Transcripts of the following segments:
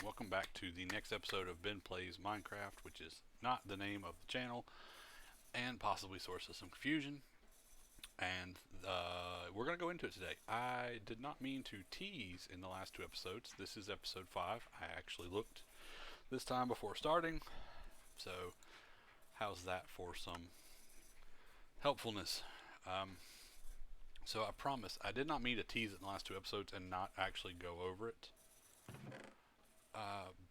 Welcome back to the next episode of Ben Plays Minecraft, which is not the name of the channel and possibly source of some confusion. And we're going to go into it today. I did not mean to tease in the last two episodes. This is episode 5. I actually looked this time before starting. So, how's that for some helpfulness? Um, so, I promise I did not mean to tease it in the last two episodes and not actually go over it.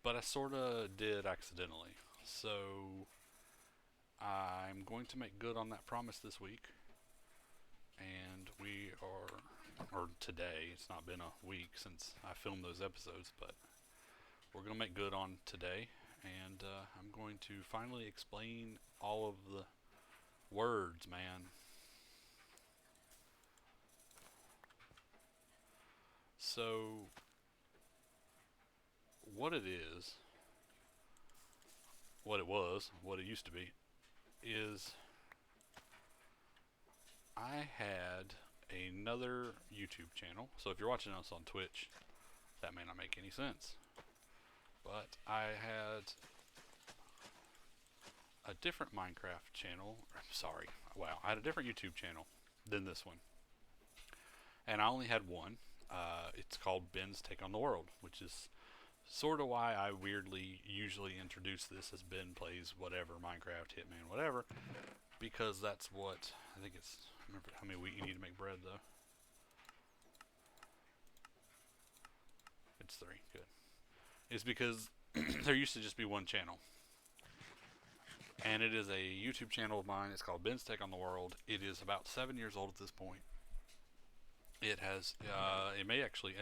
But I sort of did accidentally. So I'm going to make good on that promise this week. And we are, or today, it's not been a week since I filmed those episodes, but we're going to make good on today. And I'm going to finally explain all of the words, man. So, what it is, what it was, what it used to be, is I had another YouTube channel. So if you're watching us on Twitch, that may not make any sense. But I had a different Minecraft channel. Sorry, wow. I had a different YouTube channel than this one. And I only had one. It's called Ben's Take on the World, which is sort of why I weirdly usually introduce this as Ben Plays whatever, Minecraft, Hitman, whatever. Because that's what, I think it's, remember how many wheat you need to make bread though? It's 3, good. Is because there used to just be one channel. And it is a YouTube channel of mine. It's called Ben's Take on the World. It is about 7 years old at this point. It has, it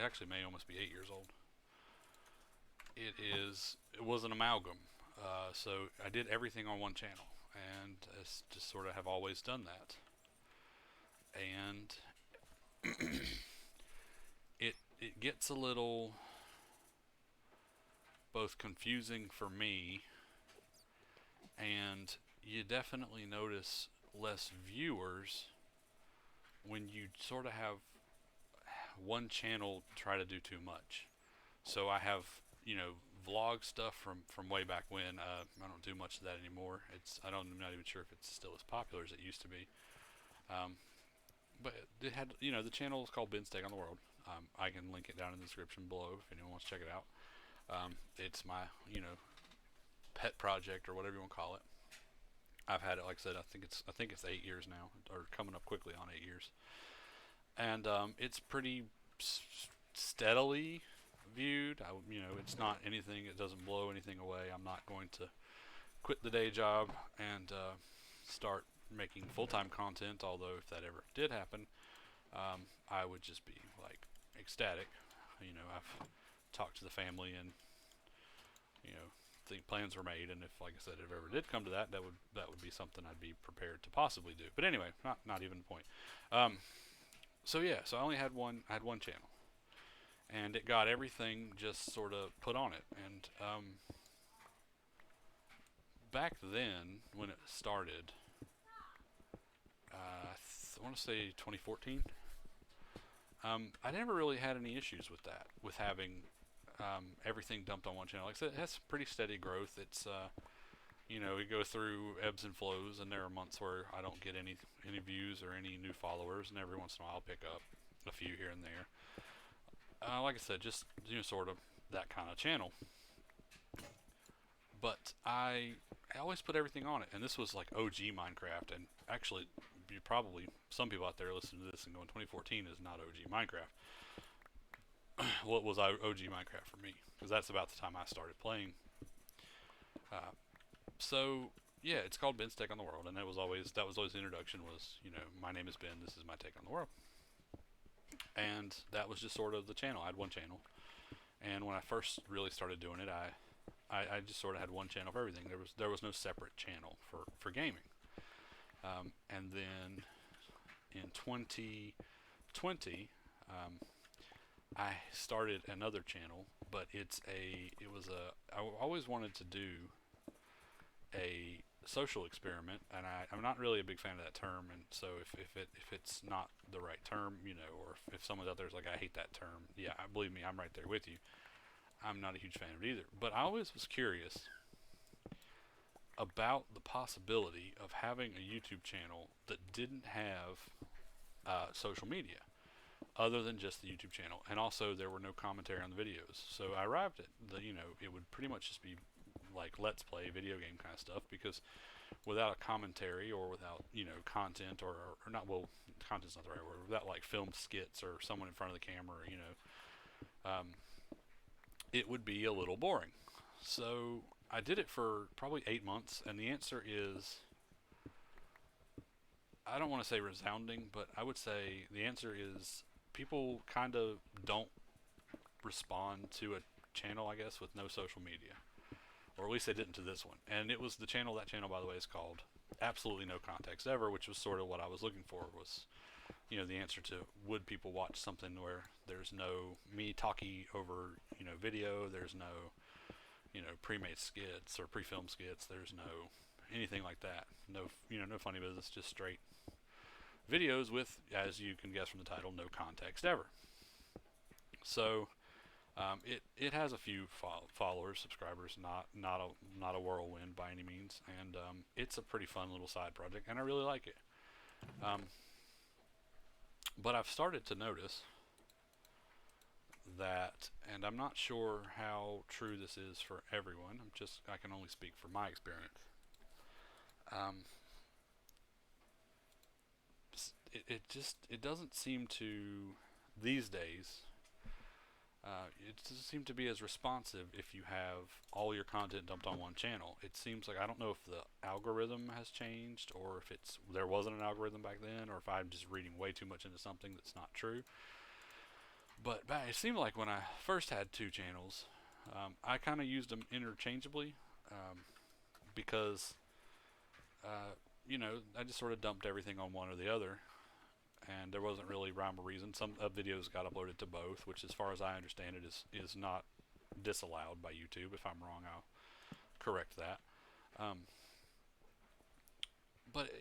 actually may almost be 8 years old. It was an amalgam. So I did everything on one channel, and I just sort of have always done that. And it gets a little both confusing for me, and you definitely notice less viewers when you sort of have one channel try to do too much. So I have, vlog stuff from way back when. I don't do much of that anymore. I'm not even sure if it's still as popular as it used to be. Um, but it had, the channel is called Ben's Take on the World. I can link it down in the description below if anyone wants to check it out. It's my, pet project or whatever you want to call it. I've had it, like I said, I think it's 8 years now, or coming up quickly on 8 years, and it's pretty steadily viewed. It's not anything. It doesn't blow anything away. I'm not going to quit the day job and start making full-time content. Although if that ever did happen, I would just be like ecstatic. I've talked to the family, and the plans were made. And if, like I said, if it ever did come to that, that would be something I'd be prepared to possibly do. But anyway, not even the point. Um, so yeah, so I only had one. I had one channel, and it got everything just sort of put on it. And back then, when it started, I want to say 2014. I never really had any issues with that, with having everything dumped on one channel. Like I said, it has pretty steady growth. We go through ebbs and flows, and there are months where I don't get any views or any new followers, and every once in a while I'll pick up a few here and there. Like I said, just sort of that kind of channel. But I always put everything on it, and this was like OG Minecraft. And actually, you probably, some people out there listening to this and going, 2014 is not OG Minecraft. What was OG Minecraft for me? Because that's about the time I started playing. Uh, so yeah, it's called Ben's Take on the World, and that was always the introduction. Was, my name is Ben. This is my take on the world. And that was just sort of the channel. I had one channel, and when I first really started doing it, I just sort of had one channel for everything. There was no separate channel for gaming. And then in 2020, I started another channel, but I always wanted to do a social experiment, and I'm not really a big fan of that term. And so if it's not the right term, or if someone's out there is like, I hate that term, yeah, believe me, I'm right there with you. I'm not a huge fan of it either. But I always was curious about the possibility of having a YouTube channel that didn't have social media other than just the YouTube channel, and also there were no commentary on the videos. So I arrived at it would pretty much just be like let's play video game kind of stuff, because without a commentary or without content or not, well, content's not the right word, without like filmed skits or someone in front of the camera, it would be a little boring. So I did it for probably 8 months, and the answer is, I don't want to say resounding, but I would say the answer is people kind of don't respond to a channel, I guess, with no social media. Or at least they didn't to this one. And it was the channel, that channel, by the way, is called Absolutely No Context Ever, which was sort of what I was looking for, was, the answer to, would people watch something where there's no me talking over, video, there's no, pre-made skits or pre-filmed skits, there's no anything like that. No, no funny business, just straight videos with, as you can guess from the title, no context ever. So it has a few followers, subscribers, not a whirlwind by any means, and it's a pretty fun little side project, and I really like it. But I've started to notice that, and I'm not sure how true this is for everyone. I can only speak for my experience. It doesn't seem to, these days, it doesn't seem to be as responsive if you have all your content dumped on one channel. It seems like, I don't know if the algorithm has changed, or if there wasn't an algorithm back then, or if I'm just reading way too much into something that's not true. But it seemed like when I first had two channels, I kind of used them interchangeably, because I just sort of dumped everything on one or the other, and there wasn't really rhyme or reason. Some videos got uploaded to both, which, as far as I understand it, is not disallowed by YouTube. If I'm wrong, I'll correct that. But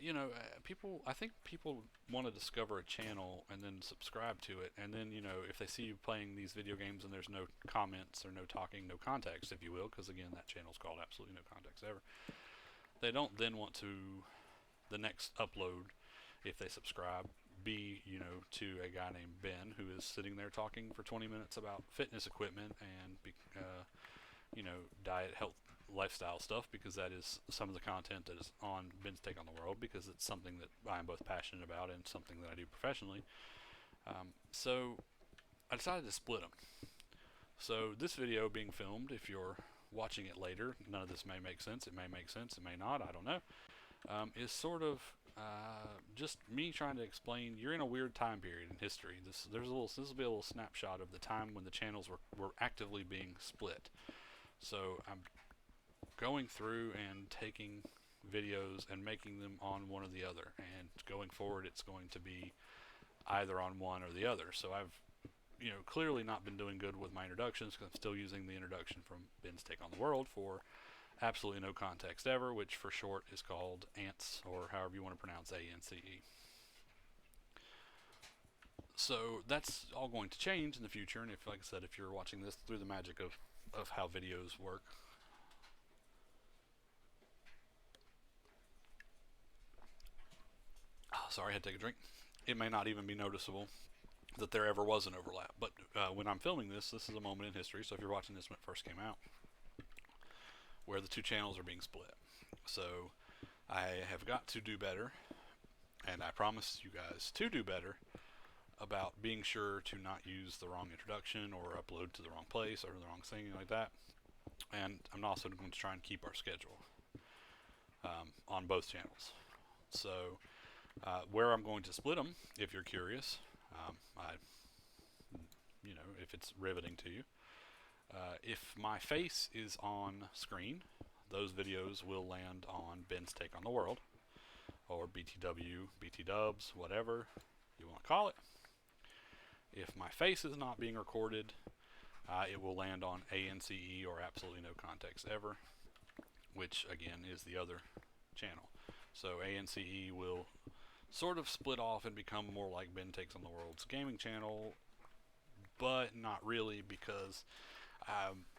I think people want to discover a channel and then subscribe to it, and then if they see you playing these video games and there's no comments or no talking, no context, if you will, because again, that channel's called Absolutely No Context Ever, they don't then want to, the next upload, if they subscribe, be to a guy named Ben who is sitting there talking for 20 minutes about fitness equipment and diet, health, lifestyle stuff, because that is some of the content that is on Ben's Take on the World, because it's something that I am both passionate about and something that I do professionally. So I decided to split them. So this video being filmed, if you're watching it later, none of this may make sense. It may make sense, it may not, I don't know. Is sort of just me trying to explain, you're in a weird time period in history. This will be a little snapshot of the time when the channels were actively being split. So I'm going through and taking videos and making them on one or the other, and going forward it's going to be either on one or the other. So I've clearly not been doing good with my introductions, because I'm still using the introduction from Ben's Take on the World for Absolutely No Context Ever, which for short is called ANTS, or however you want to pronounce ANCE. So that's all going to change in the future, and like I said, if you're watching this through the magic of how videos work, sorry, I had to take a drink, it may not even be noticeable that there ever was an overlap. But when I'm filming this is a moment in history, so if you're watching this when it first came out, where the two channels are being split. So I have got to do better, and I promise you guys to do better about being sure to not use the wrong introduction or upload to the wrong place or the wrong thing like that. And I'm also going to try and keep our schedule on both channels. So where I'm going to split them, if you're curious, if it's riveting to you, if my face is on screen, those videos will land on Ben's Take on the World, or BTW, BT Dubs, whatever you want to call it. If my face is not being recorded, it will land on ANCE, or Absolutely No Context Ever, which again is the other channel. So ANCE will sort of split off and become more like Ben Takes on the World's gaming channel, but not really, because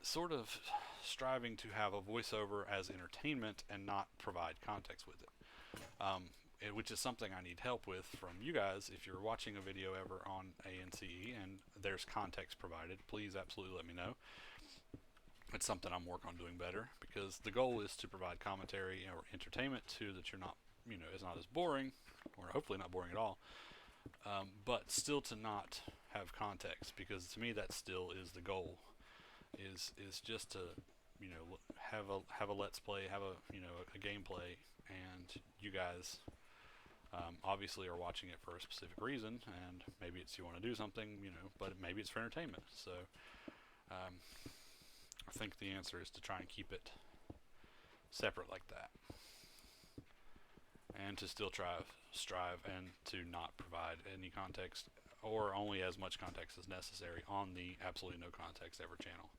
sort of striving to have a voiceover as entertainment and not provide context with it. Which is something I need help with from you guys. If you're watching a video ever on ANCE and there's context provided, please absolutely let me know. It's something I'm working on doing better, because the goal is to provide commentary or entertainment too, that you're not, it's not as boring, or hopefully not boring at all, but still to not have context, because to me that still is the goal. Is just to have a let's play, have a gameplay, and you guys obviously are watching it for a specific reason, and maybe it's you want to do something, but maybe it's for entertainment. So I think the answer is to try and keep it separate like that, and to still strive and to not provide any context, or only as much context as necessary on the absolutely no context ever channel.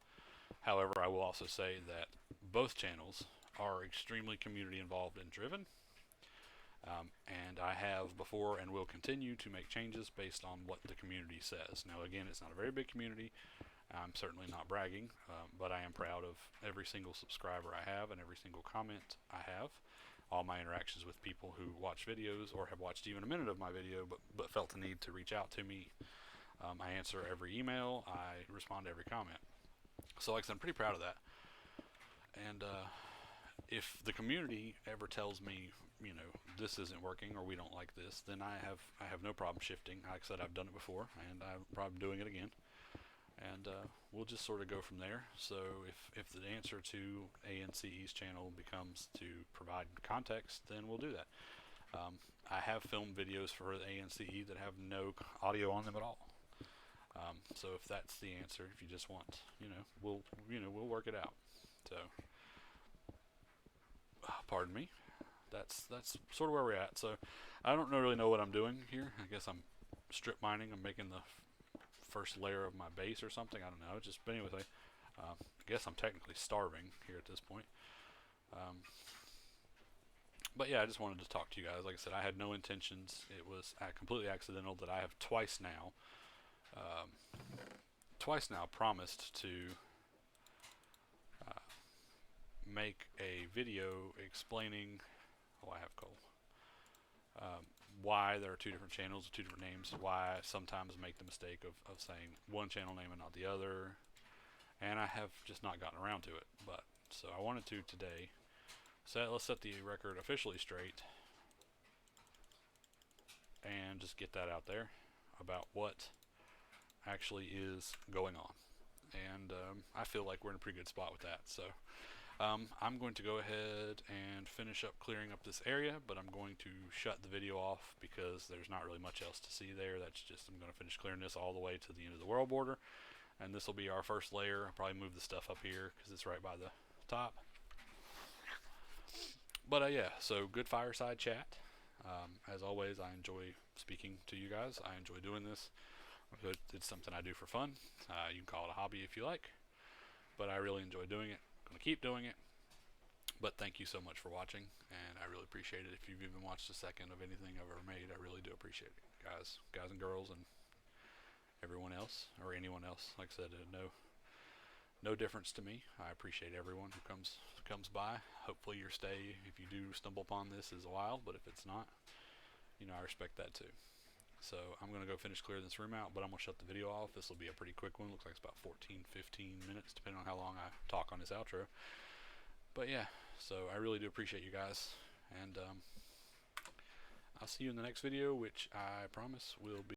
However, I will also say that both channels are extremely community involved and driven, and I have before and will continue to make changes based on what the community says. Now again, it's not a very big community. I'm certainly not bragging, but I am proud of every single subscriber I have and every single comment I have. All my interactions with people who watch videos or have watched even a minute of my video but felt the need to reach out to me. I answer every email, I respond to every comment. So like I said, I'm pretty proud of that. And if the community ever tells me, this isn't working or we don't like this, then I have no problem shifting. Like I said, I've done it before, and I'm probably doing it again. And we'll just sort of go from there. So if the answer to ANCE's channel becomes to provide context, then we'll do that. I have filmed videos for ANCE that have no audio on them at all. So if that's the answer, if you just want, we'll work it out. So, pardon me. That's sort of where we're at. So I don't really know what I'm doing here. I guess I'm strip mining. I'm making the first layer of my base or something. I don't know. But anyway, I guess I'm technically starving here at this point. But yeah, I just wanted to talk to you guys. Like I said, I had no intentions. It was completely accidental that I have twice now promised to make a video explaining, I have coal, why there are two different channels with two different names, why I sometimes make the mistake of saying one channel name and not the other, and I have just not gotten around to it. But so I wanted to today. So let's set the record officially straight and just get that out there about what actually is going on. And I feel like we're in a pretty good spot with that. So I'm going to go ahead and finish up clearing up this area, but I'm going to shut the video off because there's not really much else to see there. That's just, I'm going to finish clearing this all the way to the end of the world border, and this will be our first layer. I'll probably move the stuff up here because it's right by the top. But yeah, so good fireside chat. As always, I enjoy speaking to you guys. I enjoy doing this. It's something I do for fun. You can call it a hobby if you like, but I really enjoy doing it. I'm going to keep doing it. But thank you so much for watching, and I really appreciate it. If you've even watched a second of anything I've ever made, I really do appreciate it. Guys and girls, and everyone else, or anyone else. Like I said, no difference to me. I appreciate everyone who comes by. Hopefully your stay, if you do stumble upon this, is a while, but if it's not, I respect that too. So I'm going to go finish clearing this room out, but I'm going to shut the video off. This will be a pretty quick one. Looks like it's about 14-15 minutes, depending on how long I talk on this outro. But yeah, so I really do appreciate you guys, and I'll see you in the next video, which I promise will be